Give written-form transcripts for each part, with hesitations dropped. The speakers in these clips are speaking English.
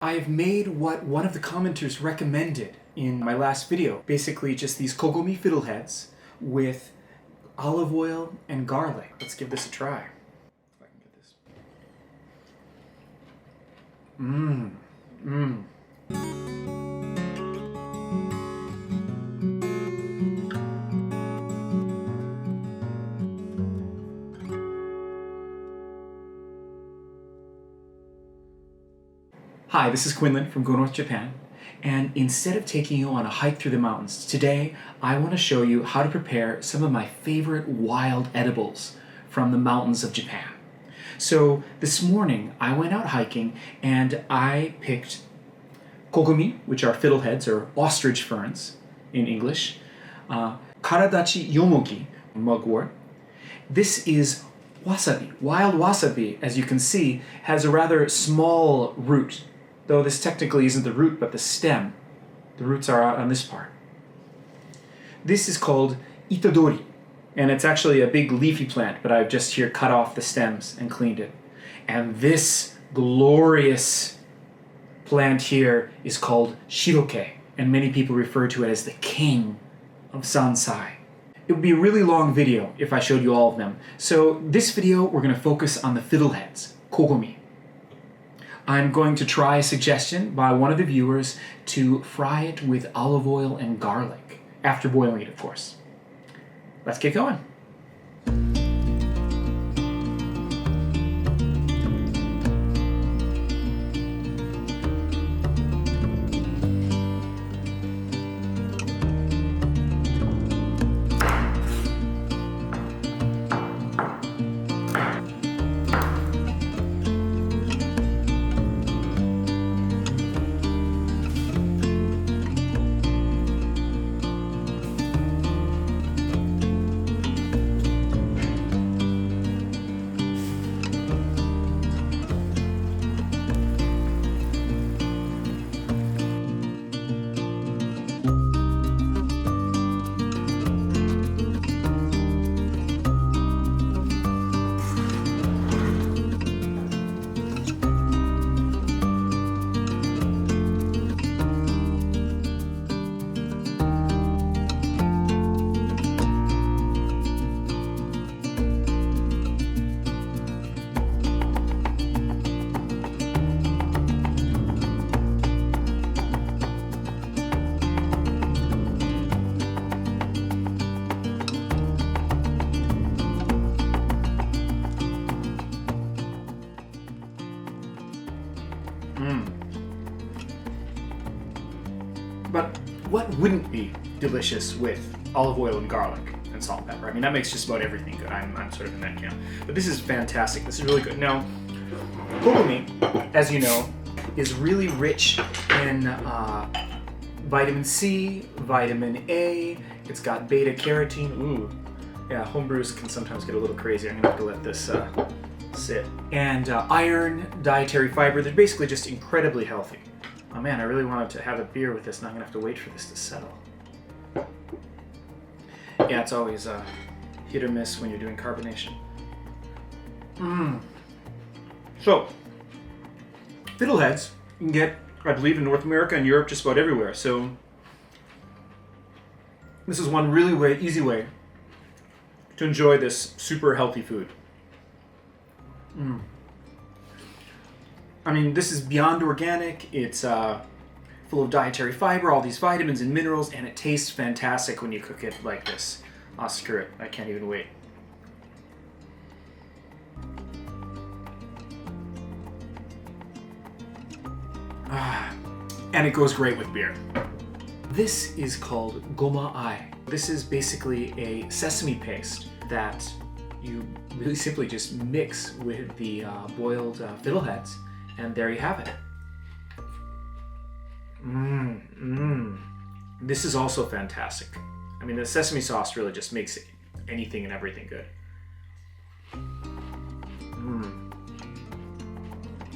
I've made what one of the commenters recommended in my last video. Basically just these Kogomi fiddleheads with olive oil and garlic. Let's give this a try. If I can get this. Hi, this is Quinlan from Go North Japan, and instead of taking you on a hike through the mountains, today I want to show you how to prepare some of my favorite wild edibles from the mountains of Japan. So this morning I went out hiking and I picked Kogomi, which are fiddleheads or ostrich ferns in English, Karadachi yomogi, mugwort. This is wasabi. Wild wasabi, as you can see, has a rather small root. Though this technically isn't the root, but the stem. The roots are out on this part. This is called itadori, and it's actually a big leafy plant, but I've just here cut off the stems and cleaned it. And this glorious plant here is called shiroke, and many people refer to it as the king of sansai. It would be a really long video if I showed you all of them. So this video, we're going to focus on the fiddleheads, Kogomi. I'm going to try a suggestion by one of the viewers to fry it with olive oil and garlic, after boiling it, of course. Let's get going. But what wouldn't be delicious with olive oil and garlic and salt and pepper? I mean, that makes just about everything good. I'm sort of in that camp. But this is fantastic. This is really good. Now, Kogomi, as you know, is really rich in vitamin C, vitamin A. It's got beta carotene. Ooh, yeah, homebrews can sometimes get a little crazy. I'm gonna have to let this sit. And iron, dietary fiber. They're basically just incredibly healthy. Oh man, I really wanted to have a beer with this, and I'm gonna have to wait for this to settle. Yeah, it's always hit or miss when you're doing carbonation. So, fiddleheads you can get, I believe, in North America and Europe just about everywhere. So, this is one really easy way to enjoy this super healthy food. I mean, this is beyond organic. It's full of dietary fiber, all these vitamins and minerals, and it tastes fantastic when you cook it like this. Oh, screw it. I can't even wait. And it goes great with beer. This is called goma ai. This is basically a sesame paste that you really simply just mix with the boiled fiddleheads. And there you have it. This is also fantastic. I mean, the sesame sauce really just makes anything and everything good.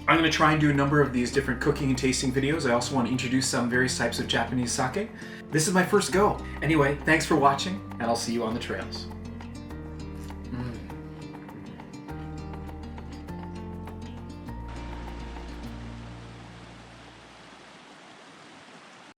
I'm going to try and do a number of these different cooking and tasting videos. I also want to introduce some various types of Japanese sake. This is my first go. Anyway, thanks for watching, and I'll see you on the trails.